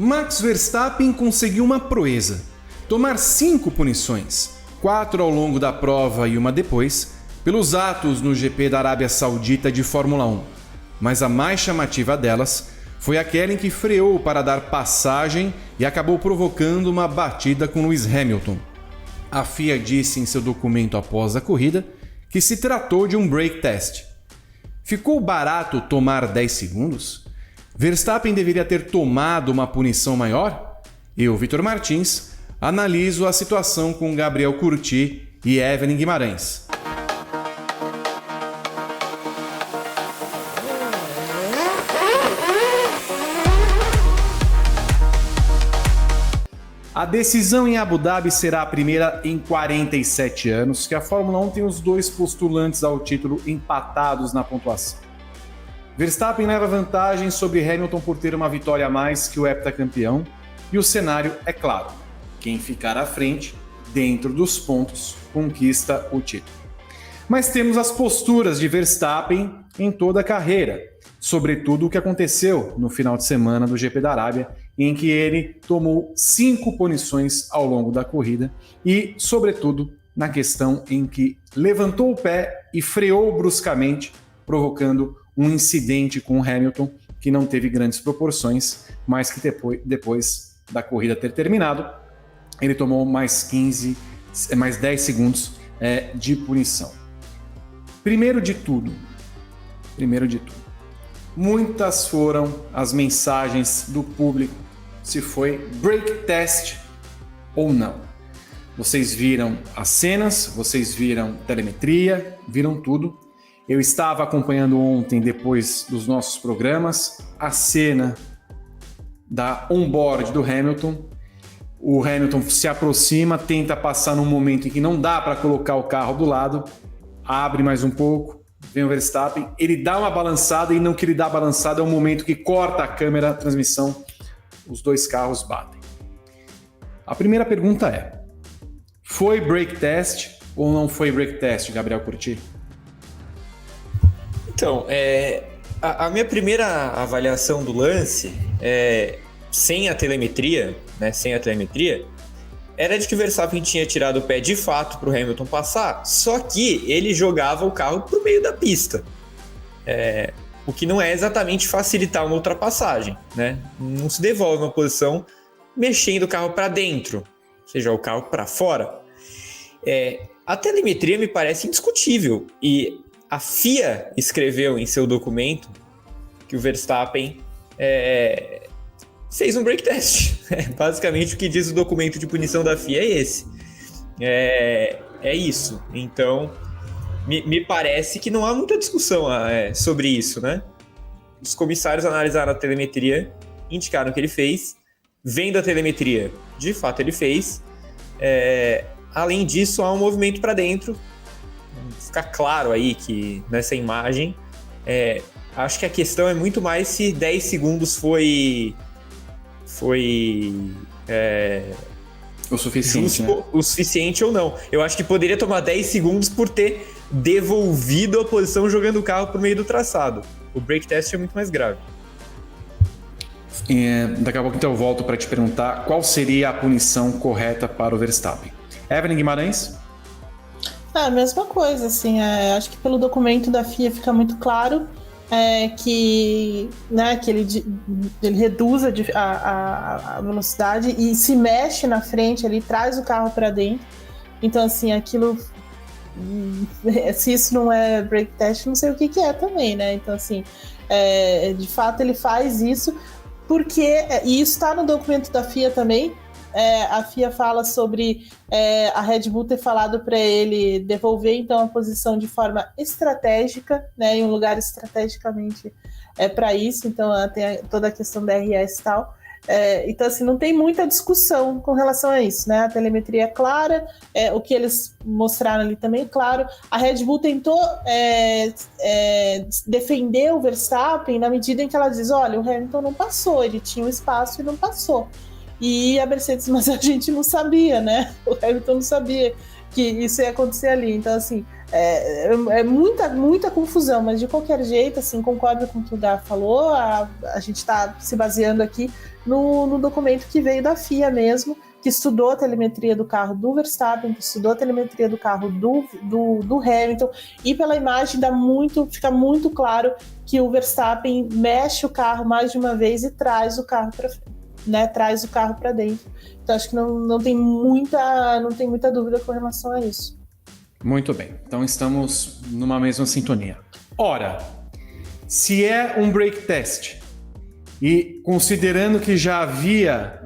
Max Verstappen conseguiu uma proeza: tomar 5 punições, 4 ao longo da prova e uma depois, pelos atos no GP da Arábia Saudita de Fórmula 1. Mas a mais chamativa delas foi aquela em que freou para dar passagem e acabou provocando uma batida com Lewis Hamilton. A FIA disse em seu documento após a corrida que se tratou de um brake test. Ficou barato tomar 10 segundos? Verstappen deveria ter tomado uma punição maior? Eu, Vitor Martins, analiso a situação com Gabriel Curti e Evelyn Guimarães. A decisão em Abu Dhabi será a primeira em 47 anos que a Fórmula 1 tem os dois postulantes ao título empatados na pontuação. Verstappen leva vantagem sobre Hamilton por ter uma vitória a mais que o heptacampeão, e o cenário é claro: quem ficar à frente, dentro dos pontos, conquista o título. Mas temos as posturas de Verstappen em toda a carreira, sobretudo o que aconteceu no final de semana do GP da Arábia, em que ele tomou 5 punições ao longo da corrida e, sobretudo, na questão em que levantou o pé e freou bruscamente, provocando um incidente com o Hamilton que não teve grandes proporções, mas que depois da corrida ter terminado, ele tomou mais 10 segundos de punição. Primeiro de tudo, muitas foram as mensagens do público se foi brake test ou não. Vocês viram as cenas, vocês viram telemetria, viram tudo. Eu estava acompanhando ontem, depois dos nossos programas, a cena da onboard do Hamilton. O Hamilton se aproxima, tenta passar num momento em que não dá para colocar o carro do lado, abre mais um pouco, vem o Verstappen, ele dá uma balançada, e não que ele dá a balançada é um momento que corta a câmera, a transmissão, os dois carros batem. A primeira pergunta é: foi brake test ou não foi brake test, Gabriel Curti? Então, a minha primeira avaliação do lance, sem a telemetria, era de que o Verstappen tinha tirado o pé de fato para o Hamilton passar, só que ele jogava o carro para o meio da pista. O que não é exatamente facilitar uma ultrapassagem, né? Não se devolve uma posição mexendo o carro para dentro, ou seja, o carro para fora. A telemetria me parece indiscutível, e a FIA escreveu em seu documento que o Verstappen fez um brake test. Basicamente o que diz o documento de punição da FIA é esse. É isso. Então, me parece que não há muita discussão sobre isso, né? Os comissários analisaram a telemetria, indicaram que ele fez. Vendo a telemetria, de fato ele fez. Além disso, há um movimento para dentro. Fica claro aí que nessa imagem, acho que a questão é muito mais se 10 segundos foi o suficiente, justo, né? O suficiente ou não. Eu acho que poderia tomar 10 segundos por ter devolvido a posição jogando o carro por meio do traçado. O brake test é muito mais grave. Daqui a pouco então eu volto para te perguntar qual seria a punição correta para o Verstappen. Evelyn Guimarães? A mesma coisa, assim, acho que pelo documento da FIA fica muito claro que ele reduz a velocidade e se mexe na frente, ele traz o carro para dentro. Então, assim, aquilo, se isso não é brake test, não sei o que é também, né? Então, assim, de fato ele faz isso porque, e isso está no documento da FIA também. A FIA fala sobre a Red Bull ter falado para ele devolver então a posição de forma estratégica, né, em um lugar estrategicamente para isso. Então tem toda a questão da RS e tal. Então assim, não tem muita discussão com relação a isso, né? A telemetria é clara, o que eles mostraram ali também é claro. A Red Bull tentou defender o Verstappen na medida em que ela diz: olha, o Hamilton não passou, ele tinha um espaço e não passou. E a Mercedes, mas a gente não sabia, né? O Hamilton não sabia que isso ia acontecer ali. Então, assim, É muita confusão, mas de qualquer jeito, assim, concordo com o que o Gá falou, a gente está se baseando aqui no documento que veio da FIA mesmo, que estudou a telemetria do carro do Verstappen, que estudou a telemetria do carro do Hamilton, e pela imagem fica muito claro que o Verstappen mexe o carro mais de uma vez e traz o carro para frente, né? Traz o carro para dentro. Então acho que não tem muita dúvida com relação a isso. Muito bem, então estamos numa mesma sintonia. Ora, se é um brake test e considerando que já havia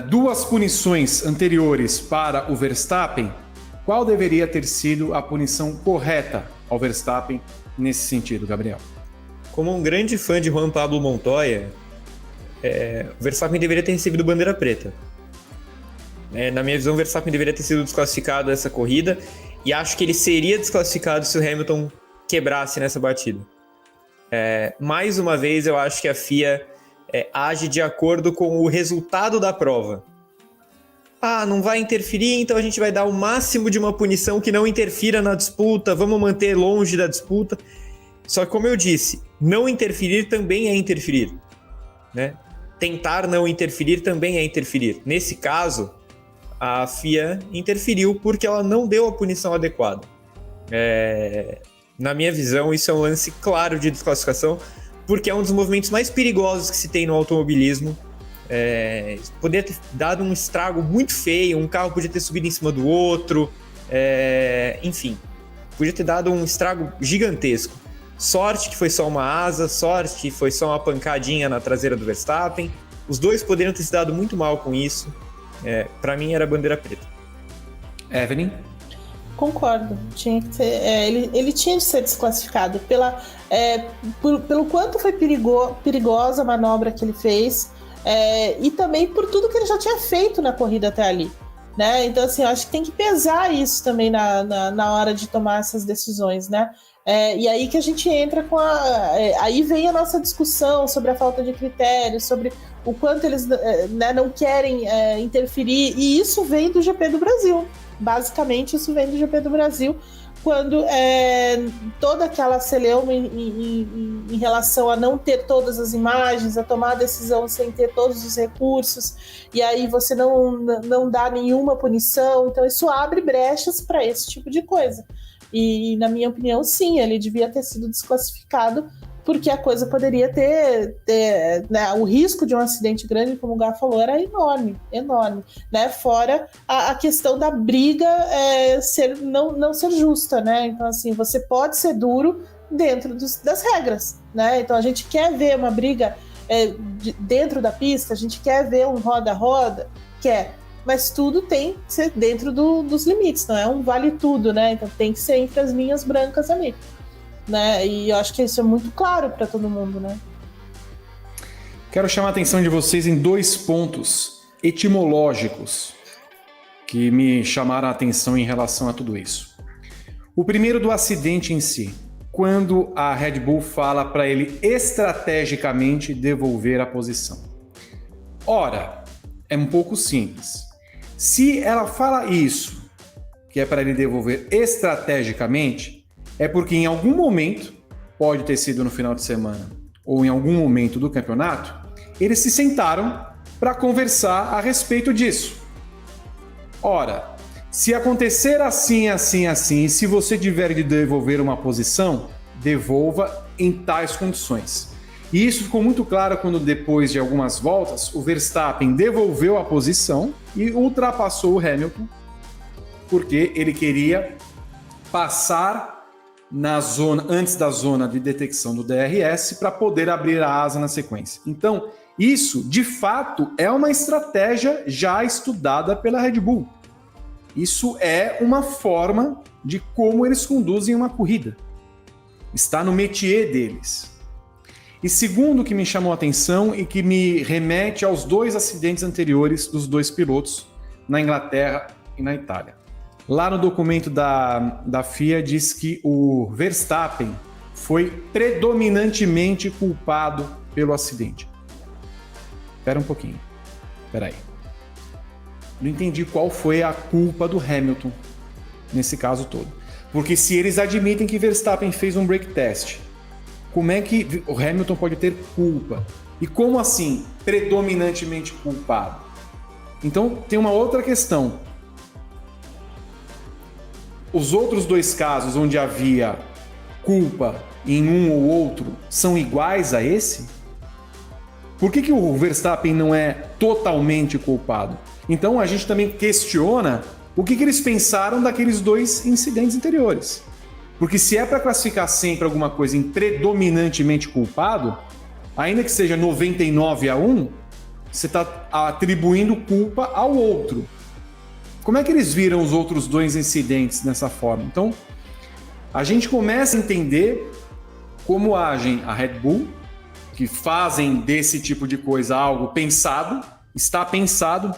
duas punições anteriores para o Verstappen, qual deveria ter sido a punição correta ao Verstappen nesse sentido, Gabriel? Como um grande fã de Juan Pablo Montoya, o Verstappen deveria ter recebido bandeira preta. Na minha visão, o Verstappen deveria ter sido desclassificado dessa corrida e acho que ele seria desclassificado se o Hamilton quebrasse nessa batida. Mais uma vez, eu acho que a FIA age de acordo com o resultado da prova. Não vai interferir, então a gente vai dar o máximo de uma punição que não interfira na disputa, vamos manter longe da disputa. Só que, como eu disse, não interferir também é interferir, né? Tentar não interferir também é interferir. Nesse caso, a FIA interferiu porque ela não deu a punição adequada. Na minha visão, isso é um lance claro de desclassificação, porque é um dos movimentos mais perigosos que se tem no automobilismo. Poderia ter dado um estrago muito feio, um carro podia ter subido em cima do outro, enfim, podia ter dado um estrago gigantesco. Sorte que foi só uma asa, sorte que foi só uma pancadinha na traseira do Verstappen. Os dois poderiam ter se dado muito mal com isso. Para mim era bandeira preta. Evelyn? Concordo, tinha que ser, ele tinha de ser desclassificado pelo quanto foi perigosa a manobra que ele fez, e também por tudo que ele já tinha feito na corrida até ali, né? Então, assim, eu acho que tem que pesar isso também na hora de tomar essas decisões, né? E aí que a gente entra aí vem a nossa discussão sobre a falta de critérios, sobre o quanto eles não querem interferir, e isso vem do GP do Brasil. Basicamente, isso vem do GP do Brasil, quando toda aquela celeuma em relação a não ter todas as imagens, a tomar a decisão sem ter todos os recursos, e aí você não dá nenhuma punição. Então isso abre brechas para esse tipo de coisa. E, na minha opinião, sim, ele devia ter sido desclassificado, porque a coisa poderia ter né, o risco de um acidente grande, como o Gá falou, era enorme, né? Fora a questão da briga não ser justa, né? Então, assim, você pode ser duro dentro das regras, né? Então, a gente quer ver uma briga dentro da pista, a gente quer ver um roda-roda, mas tudo tem que ser dentro dos limites, não é um vale tudo, né? Então, tem que ser entre as linhas brancas ali. Né? E eu acho que isso é muito claro para todo mundo, né? Quero chamar a atenção de vocês em dois pontos etimológicos que me chamaram a atenção em relação a tudo isso. O primeiro do acidente em si, quando a Red Bull fala para ele estrategicamente devolver a posição. Ora, é um pouco simples. Se ela fala isso, que é para ele devolver estrategicamente, é porque em algum momento, pode ter sido no final de semana ou em algum momento do campeonato, eles se sentaram para conversar a respeito disso. Ora, se acontecer assim, e se você tiver de devolver uma posição, devolva em tais condições. E isso ficou muito claro quando, depois de algumas voltas, o Verstappen devolveu a posição e ultrapassou o Hamilton, porque ele queria passar antes da zona de detecção do DRS para poder abrir a asa na sequência. Então, isso, de fato, é uma estratégia já estudada pela Red Bull. Isso é uma forma de como eles conduzem uma corrida. Está no métier deles. E segundo que me chamou a atenção e que me remete aos dois acidentes anteriores dos dois pilotos na Inglaterra e na Itália. Lá no documento da FIA diz que o Verstappen foi predominantemente culpado pelo acidente. Espera um pouquinho. Espera aí. Não entendi qual foi a culpa do Hamilton nesse caso todo. Porque se eles admitem que Verstappen fez um brake test, como é que o Hamilton pode ter culpa? E como assim, predominantemente culpado? Então, tem uma outra questão. Os outros dois casos onde havia culpa em um ou outro são iguais a esse? Por que o Verstappen não é totalmente culpado? Então, a gente também questiona o que eles pensaram daqueles dois incidentes anteriores. Porque se é para classificar sempre alguma coisa em predominantemente culpado, ainda que seja 99-1, você está atribuindo culpa ao outro. Como é que eles viram os outros dois incidentes dessa forma? Então, a gente começa a entender como agem a Red Bull, que fazem desse tipo de coisa algo pensado, está pensado,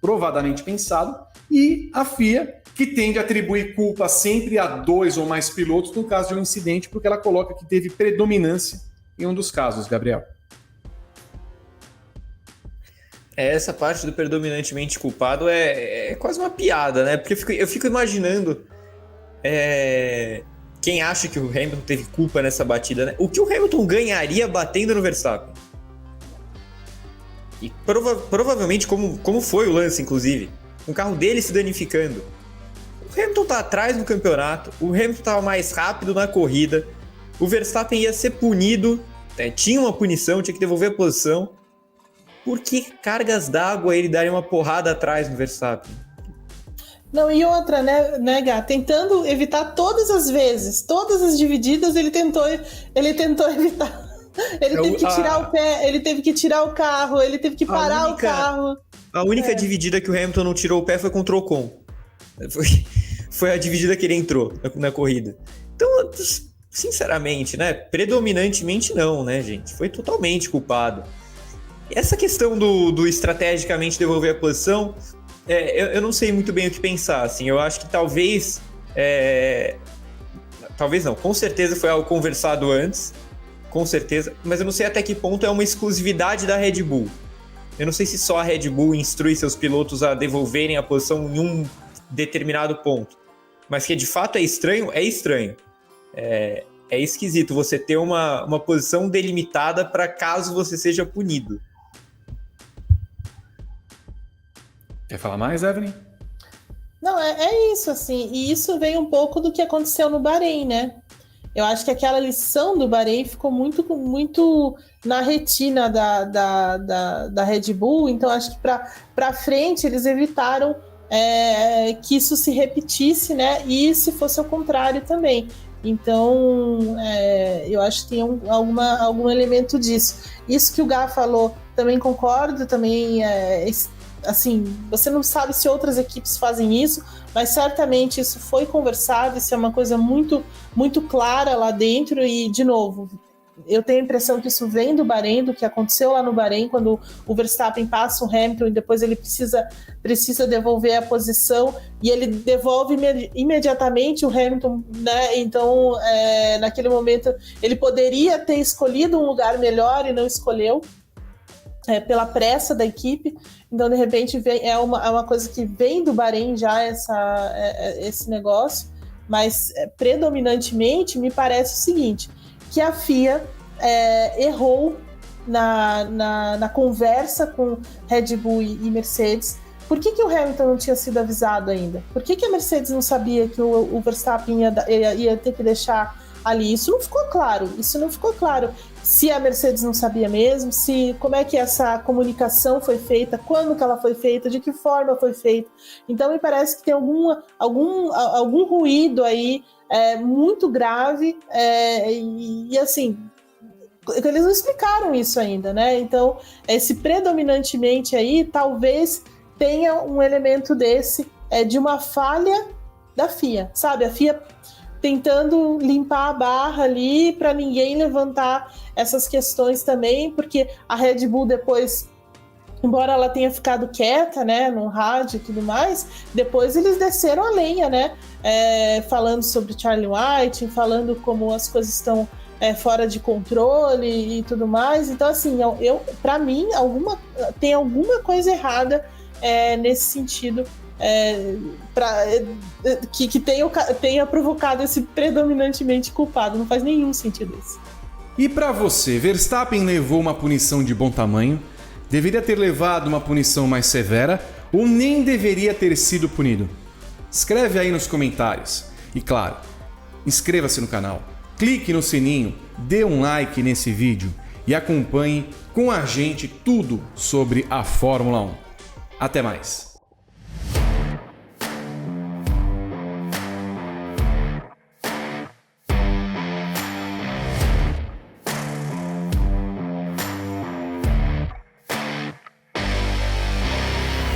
provadamente pensado, e a FIA, que tende a atribuir culpa sempre a dois ou mais pilotos no caso de um incidente, porque ela coloca que teve predominância em um dos casos, Gabriel. Essa parte do predominantemente culpado é quase uma piada, né? Porque eu fico imaginando quem acha que o Hamilton teve culpa nessa batida, né? O que o Hamilton ganharia batendo no Verstappen? E provavelmente, como foi o lance, inclusive, com o carro dele se danificando. O Hamilton tá atrás no campeonato, o Hamilton tava mais rápido na corrida, o Verstappen ia ser punido, tinha uma punição, tinha que devolver a posição. Por que cargas d'água ele daria uma porrada atrás no Verstappen? Não, e outra, né, Gá? Tentando evitar todas as vezes, todas as divididas, ele tentou evitar. Ele teve que tirar o pé, ele teve que tirar o carro, ele teve que parar o carro. A única dividida que o Hamilton não tirou o pé foi contra o Ocon. Foi a dividida que ele entrou na corrida. Então, sinceramente, né? Predominantemente não, né, gente? Foi totalmente culpado. E essa questão do estrategicamente devolver a posição, eu não sei muito bem o que pensar, assim. Eu acho que talvez não, com certeza foi algo conversado antes, com certeza, mas eu não sei até que ponto é uma exclusividade da Red Bull. Eu não sei se só a Red Bull instrui seus pilotos a devolverem a posição em um determinado ponto, mas que de fato é estranho, é estranho. É esquisito você ter uma posição delimitada para caso você seja punido. Quer falar mais, Evelyn? Não, é isso, assim, e isso vem um pouco do que aconteceu no Bahrein, né? Eu acho que aquela lição do Bahrein ficou muito, muito na retina da Red Bull, então acho que para frente eles evitaram que isso se repetisse, né? E se fosse ao contrário também. Então, eu acho que tem algum elemento disso. Isso que o Gá falou, também concordo, também assim, você não sabe se outras equipes fazem isso, mas certamente isso foi conversado, isso é uma coisa muito, muito clara lá dentro e, de novo, eu tenho a impressão que isso vem do Bahrein, do que aconteceu lá no Bahrein, quando o Verstappen passa o Hamilton e depois ele precisa devolver a posição e ele devolve imediatamente o Hamilton, né? Então, naquele momento, ele poderia ter escolhido um lugar melhor e não escolheu. Pela pressa da equipe, então de repente é uma coisa que vem do Bahrein já esse negócio, mas predominantemente me parece o seguinte, que a FIA errou na conversa com Red Bull e Mercedes. Por que o Hamilton não tinha sido avisado ainda? Por que a Mercedes não sabia que o Verstappen ia ter que deixar ali? Isso não ficou claro. Se a Mercedes não sabia mesmo, como é que essa comunicação foi feita, quando que ela foi feita, de que forma foi feita. Então me parece que tem algum ruído aí muito grave e assim, eles não explicaram isso ainda, né? Então esse predominantemente aí talvez tenha um elemento desse de uma falha da FIA, sabe? A FIA tentando limpar a barra ali para ninguém levantar essas questões também, porque a Red Bull depois, embora ela tenha ficado quieta, né, no rádio e tudo mais, depois eles desceram a lenha, né, falando sobre Charlie White, falando como as coisas estão fora de controle e tudo mais. Então, assim, para mim, tem alguma coisa errada nesse sentido que tenha provocado esse predominantemente culpado. Não faz nenhum sentido isso. E para você, Verstappen levou uma punição de bom tamanho? Deveria ter levado uma punição mais severa? Ou nem deveria ter sido punido? Escreve aí nos comentários. E claro, inscreva-se no canal, clique no sininho, dê um like nesse vídeo e acompanhe com a gente tudo sobre a Fórmula 1. Até mais!